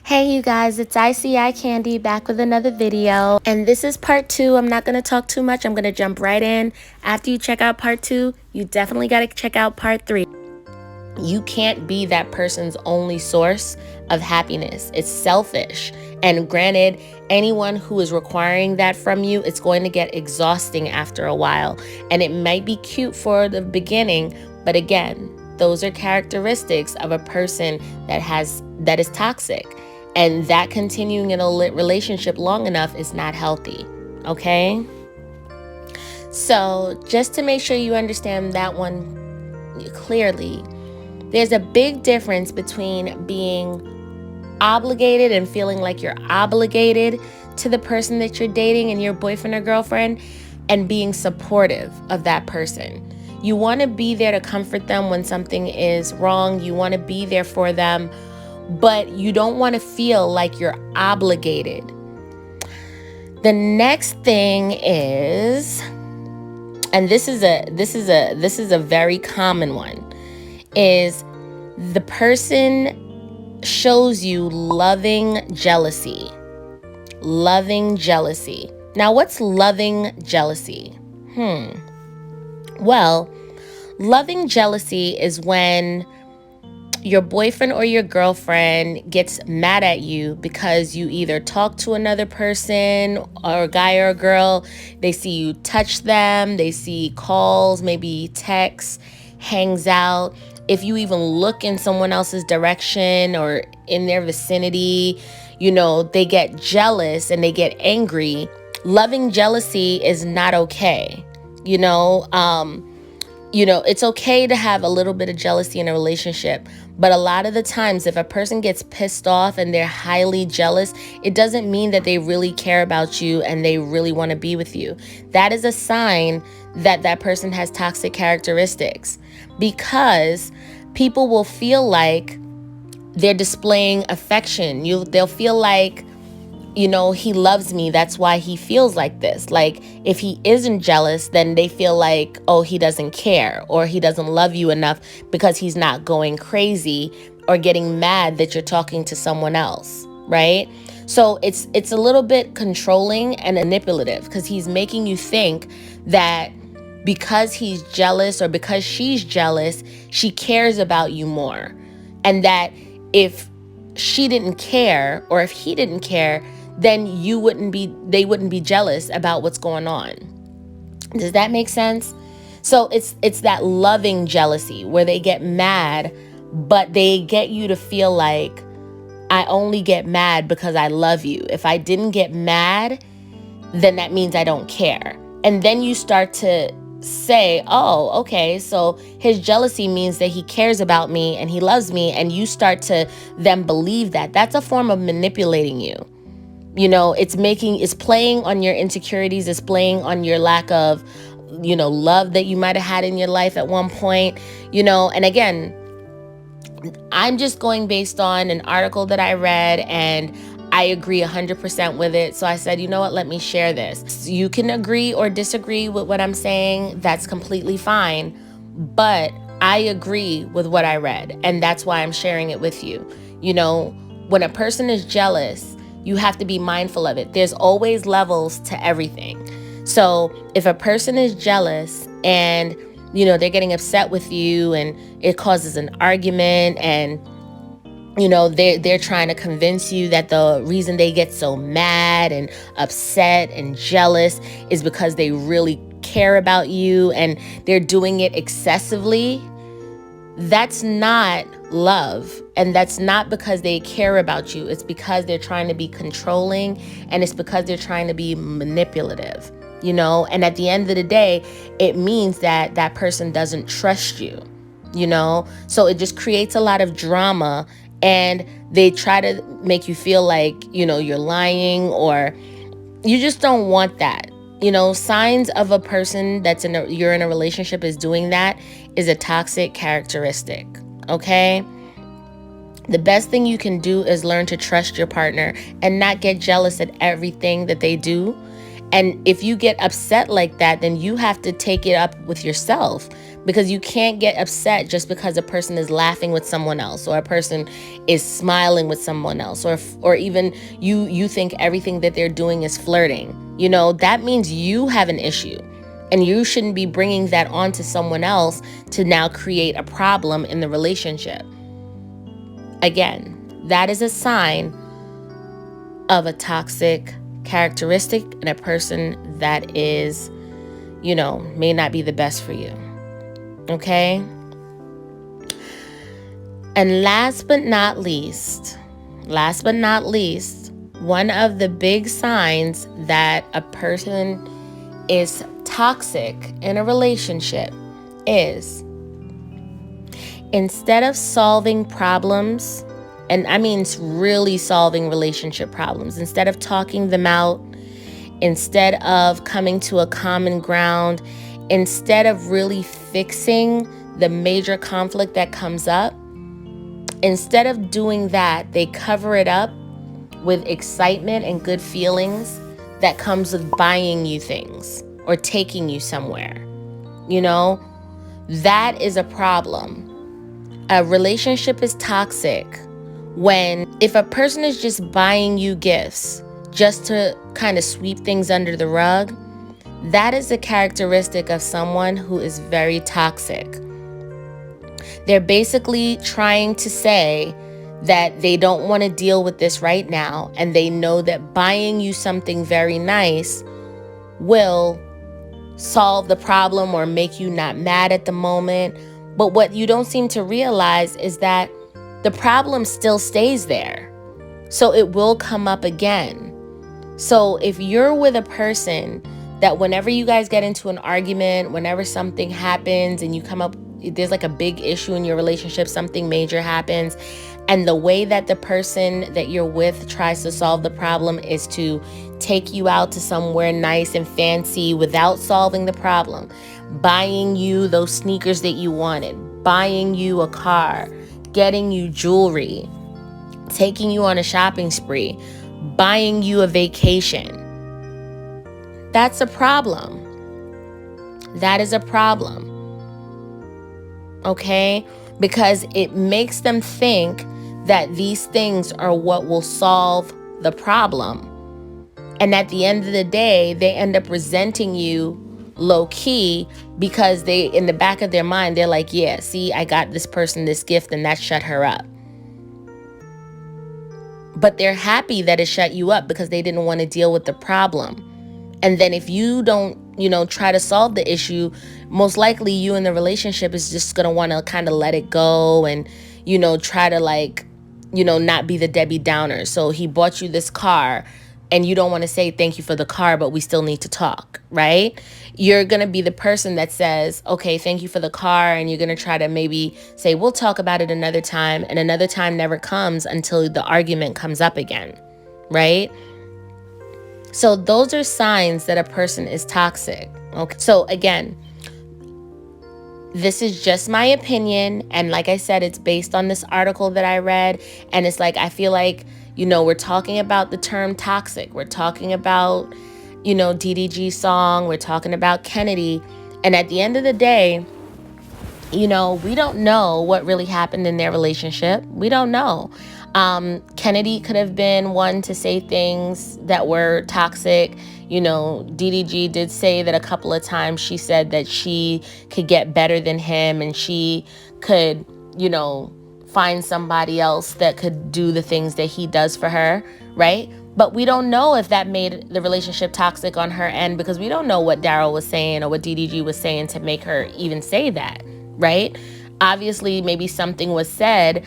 Hey you guys, it's ICI Candy back with another video, and this is part 2. I'm not going to talk too much. I'm going to jump right in. After you check out part 2, you definitely got to check out part 3. You can't be that person's only source of happiness. It's selfish. And granted, anyone who is requiring that from you, it's going to get exhausting after a while. And it might be cute for the beginning, but again, those are characteristics of a person that is toxic. And that continuing in a relationship long enough is not healthy. Okay? So just to make sure you understand that one clearly, there's a big difference between being obligated and feeling like you're obligated to the person that you're dating and your boyfriend or girlfriend, and being supportive of that person. You want to be there to comfort them when something is wrong. You want to be there for them, but you don't want to feel like you're obligated. The next thing is, and this is a very common one, is the person shows you loving jealousy. Loving jealousy. Now, what's loving jealousy? Well, loving jealousy is when your boyfriend or your girlfriend gets mad at you because you either talk to another person, or a guy or a girl, they see you touch them, they see calls, maybe texts, hangs out. If you even look in someone else's direction or in their vicinity, they get jealous and they get angry. Loving jealousy is not okay. It's okay to have a little bit of jealousy in a relationship, but a lot of the times if a person gets pissed off and they're highly jealous, it doesn't mean that they really care about you and they really want to be with you. That is a sign that that person has toxic characteristics, because people will feel like they're displaying affection. They'll feel like, he loves me, that's why he feels like this. Like, if he isn't jealous, then they feel like, oh, he doesn't care, or he doesn't love you enough because he's not going crazy or getting mad that you're talking to someone else, right? So it's a little bit controlling and manipulative, because he's making you think that because he's jealous or because she's jealous, she cares about you more. And that if she didn't care, or if he didn't care, then they wouldn't be jealous about what's going on. Does that make sense? So it's that loving jealousy where they get mad, but they get you to feel like, I only get mad because I love you. If I didn't get mad, then that means I don't care. And then you start to say, oh, okay, so his jealousy means that he cares about me and he loves me, and you start to then believe that. That's a form of manipulating you. It's playing on your insecurities, it's playing on your lack of, love that you might have had in your life at one point, and again, I'm just going based on an article that I read, and I agree 100% with it. So I said, you know what, let me share this. You can agree or disagree with what I'm saying. That's completely fine. But I agree with what I read, and that's why I'm sharing it with you. When a person is jealous, you have to be mindful of it. There's always levels to everything. So if a person is jealous and, they're getting upset with you and it causes an argument, and, they're trying to convince you that the reason they get so mad and upset and jealous is because they really care about you and they're doing it excessively, that's not love. And that's not because they care about you. It's because they're trying to be controlling, and it's because they're trying to be manipulative, and at the end of the day, it means that that person doesn't trust you, so it just creates a lot of drama, and they try to make you feel like, you're lying, or you just don't want that. Signs of a person you're in a relationship is doing that is a toxic characteristic. Okay? The best thing you can do is learn to trust your partner and not get jealous at everything that they do. And if you get upset like that, then you have to take it up with yourself, because you can't get upset just because a person is laughing with someone else, or a person is smiling with someone else, or even you think everything that they're doing is flirting. That means you have an issue, and you shouldn't be bringing that onto someone else to now create a problem in the relationship. Again, that is a sign of a toxic characteristic in a person that is, may not be the best for you. Okay? And last but not least, one of the big signs that a person is toxic in a relationship is, instead of solving problems, and I mean really solving relationship problems, instead of talking them out, instead of coming to a common ground, instead of really fixing the major conflict that comes up, instead of doing that, they cover it up with excitement and good feelings that comes with buying you things or taking you somewhere. That is a problem. A relationship is toxic if a person is just buying you gifts just to kind of sweep things under the rug. That is a characteristic of someone who is very toxic. They're basically trying to say that they don't want to deal with this right now, and they know that buying you something very nice will solve the problem or make you not mad at the moment. But what you don't seem to realize is that the problem still stays there. So it will come up again. So if you're with a person that whenever you guys get into an argument, whenever something happens and there's like a big issue in your relationship, something major happens, and the way that the person that you're with tries to solve the problem is to take you out to somewhere nice and fancy without solving the problem, buying you those sneakers that you wanted, buying you a car, getting you jewelry, taking you on a shopping spree, buying you a vacation. That's a problem. That is a problem. Okay? Because it makes them think that these things are what will solve the problem. And at the end of the day, they end up resenting you low key because in the back of their mind, they're like, yeah, see, I got this person this gift and that shut her up. But they're happy that it shut you up because they didn't want to deal with the problem. And then if you don't, try to solve the issue, most likely you in the relationship is just going to want to kind of let it go and, try to not be the Debbie Downer. So he bought you this car and you don't want to say thank you for the car, but we still need to talk, right? You're going to be the person that says, okay, thank you for the car. And you're going to try to maybe say, we'll talk about it another time. And another time never comes until the argument comes up again, right? So those are signs that a person is toxic. Okay. So again, this is just my opinion. And like I said, it's based on this article that I read. And it's like, I feel like, we're talking about the term toxic. We're talking about, DDG song. We're talking about Kennedy. And at the end of the day, we don't know what really happened in their relationship. We don't know. Kennedy could have been one to say things that were toxic. DDG did say that a couple of times she said that she could get better than him and she could, find somebody else that could do the things that he does for her, right? But we don't know if that made the relationship toxic on her end because we don't know what Daryl was saying or what DDG was saying to make her even say that, right? Obviously, maybe something was said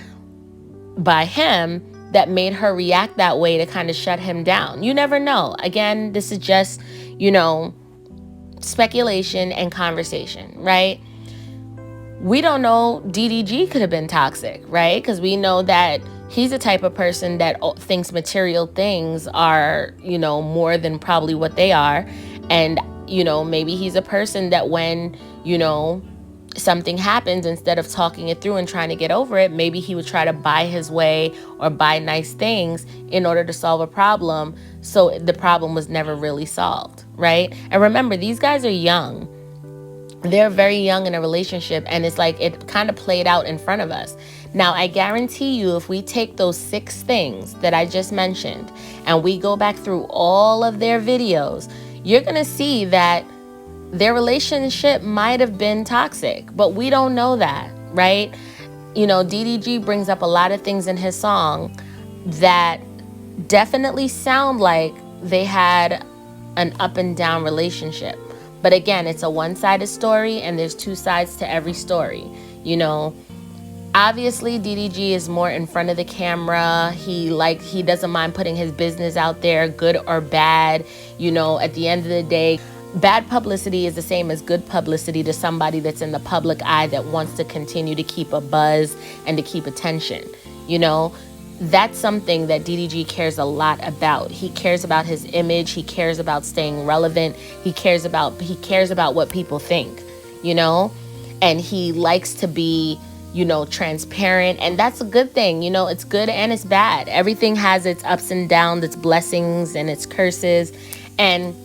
by him that made her react that way to kind of shut him down. You never know. Again, this is just, speculation and conversation, right? We don't know. DDG could have been toxic, right? Because we know that he's the type of person that thinks material things are, more than probably what they are. And, maybe he's a person that when, something happens, instead of talking it through and trying to get over it, maybe he would try to buy his way or buy nice things in order to solve a problem. So the problem was never really solved, right? And remember, these guys are young. They're very young in a relationship, and it's like it kind of played out in front of us. Now, I guarantee you, if we take those 6 things that I just mentioned and we go back through all of their videos, you're going to see that their relationship might have been toxic, but we don't know that, right? You know, DDG brings up a lot of things in his song that definitely sound like they had an up and down relationship. But again, it's a one-sided story, and there's 2 sides to every story. You know, obviously DDG is more in front of the camera. He doesn't mind putting his business out there, good or bad. You know, at the end of the day, bad publicity is the same as good publicity to somebody that's in the public eye that wants to continue to keep a buzz and to keep attention. You know, that's something that DDG cares a lot about. He cares about his image. He cares about staying relevant. He cares about what people think, you know, and he likes to be, you know, transparent. And that's a good thing. You know, it's good and it's bad. Everything has its ups and downs, its blessings and its curses. And,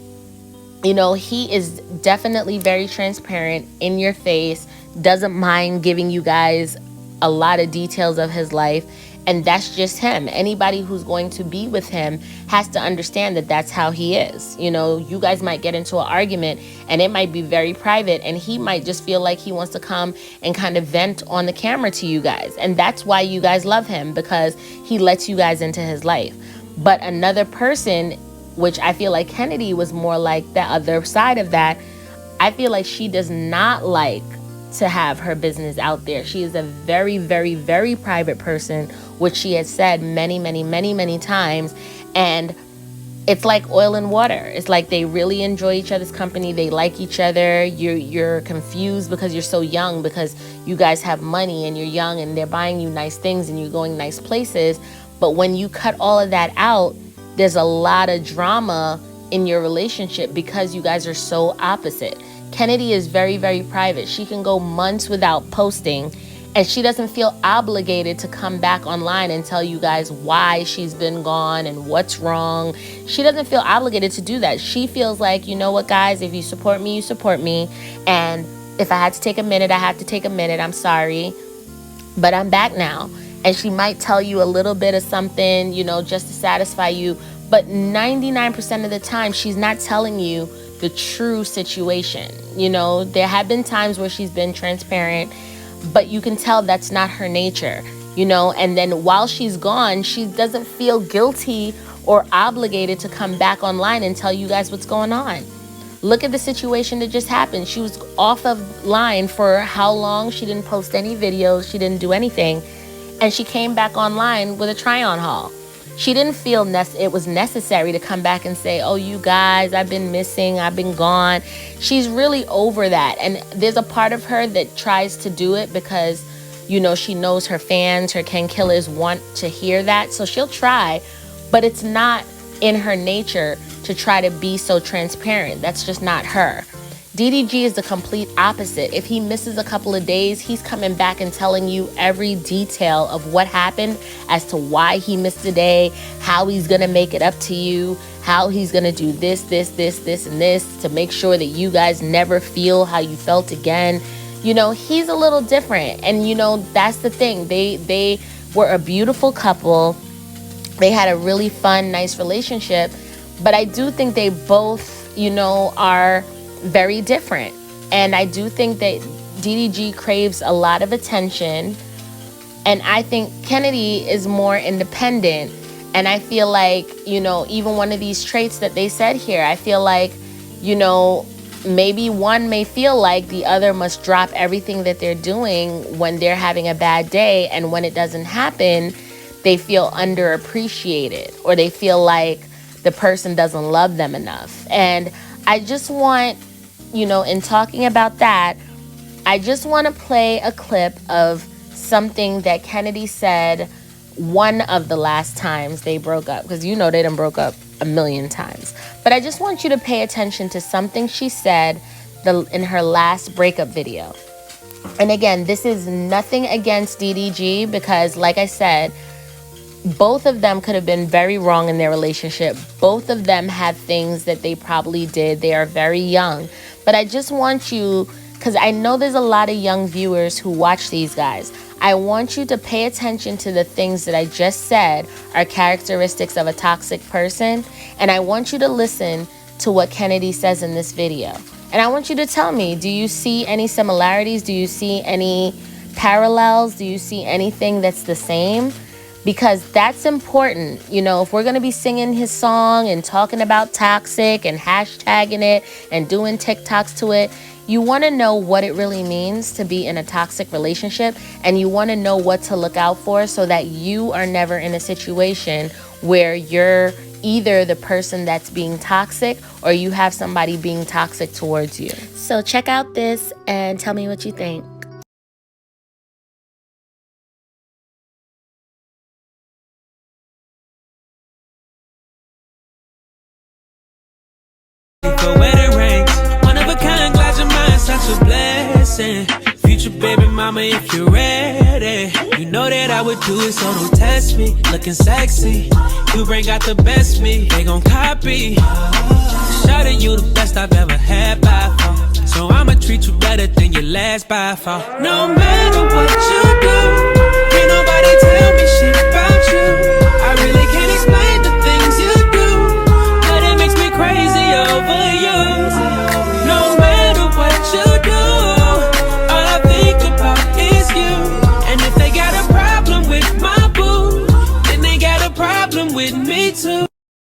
you know, he is definitely very transparent, in your face, doesn't mind giving you guys a lot of details of his life. And that's just him. Anybody who's going to be with him has to understand that that's how he is. You know, you guys might get into an argument and it might be very private, and he might just feel like he wants to come and kind of vent on the camera to you guys. And that's why you guys love him, because he lets you guys into his life. But another person, which I feel like Kennedy was more like the other side of that, I feel like she does not like to have her business out there. She is a very, very, very private person, which she has said many, many, many, many times. And it's like oil and water. It's like they really enjoy each other's company. They like each other. You're confused because you're so young, because you guys have money and you're young and they're buying you nice things and you're going nice places. But when you cut all of that out, there's a lot of drama in your relationship because you guys are so opposite. Kennedy is very, very private. She can go months without posting, and she doesn't feel obligated to come back online and tell you guys why she's been gone and what's wrong. She doesn't feel obligated to do that. She feels like, you know what, guys, if you support me, you support me. And if I had to take a minute, I have to take a minute. I'm sorry, but I'm back now. And she might tell you a little bit of something, you know, just to satisfy you. But 99% of the time, she's not telling you the true situation. You know, there have been times where she's been transparent, but you can tell that's not her nature, you know. And then while she's gone, she doesn't feel guilty or obligated to come back online and tell you guys what's going on. Look at the situation that just happened. She was off of line for how long? She didn't post any videos. She didn't do anything. And she came back online with a try-on haul. She didn't feel it was necessary to come back and say, oh, you guys, I've been missing, I've been gone. She's really over that. And there's a part of her that tries to do it because, you know, she knows her fans, her Ken Killers want to hear that. So she'll try, but it's not in her nature to try to be so transparent. That's just not her. DDG is the complete opposite. If he misses a couple of days, he's coming back and telling you every detail of what happened as to why he missed a day, how he's going to make it up to you, how he's going to do this, and this to make sure that you guys never feel how you felt again. You know, he's a little different. And, you know, that's the thing. They were a beautiful couple. They had a really fun, nice relationship. But I do think they both, you know, are very different. And I do think that DDG craves a lot of attention. And I think Kennedy is more independent. And I feel like, you know, even one of these traits that they said here, I feel like, you know, maybe one may feel like the other must drop everything that they're doing when they're having a bad day. And when it doesn't happen, they feel underappreciated, or they feel like the person doesn't love them enough. And I just want, you know, in talking about that, I just want to play a clip of something that Kennedy said one of the last times they broke up, because you know they done broke up a million times. But I just want you to pay attention to something she said in her last breakup video. And again, this is nothing against DDG, because like I said, both of them could have been very wrong in their relationship. Both of them have things that they probably did. They are very young. But I just want you because I know there's a lot of young viewers who watch these guys. I want you to pay attention to the things that I just said are characteristics of a toxic person, and I want you to listen to what Kennedy says in this video. And I want you to tell me, do you see any similarities? Do you see any parallels? Do you see anything that's the same? Because that's important. You know, if we're going to be singing his song and talking about toxic and hashtagging it and doing TikToks to it, you want to know what it really means to be in a toxic relationship, and you want to know what to look out for so that you are never in a situation where you're either the person that's being toxic or you have somebody being toxic towards you. So check out this and tell me what you think. Such a blessing. Future baby mama, if you're ready, you know that I would do it, so don't test me. Looking sexy, you bring out the best me. They gon' copy. Shawty, you the best I've ever had by far, so I'ma treat you better than your last by far. No matter what you do, can't nobody tell me shit.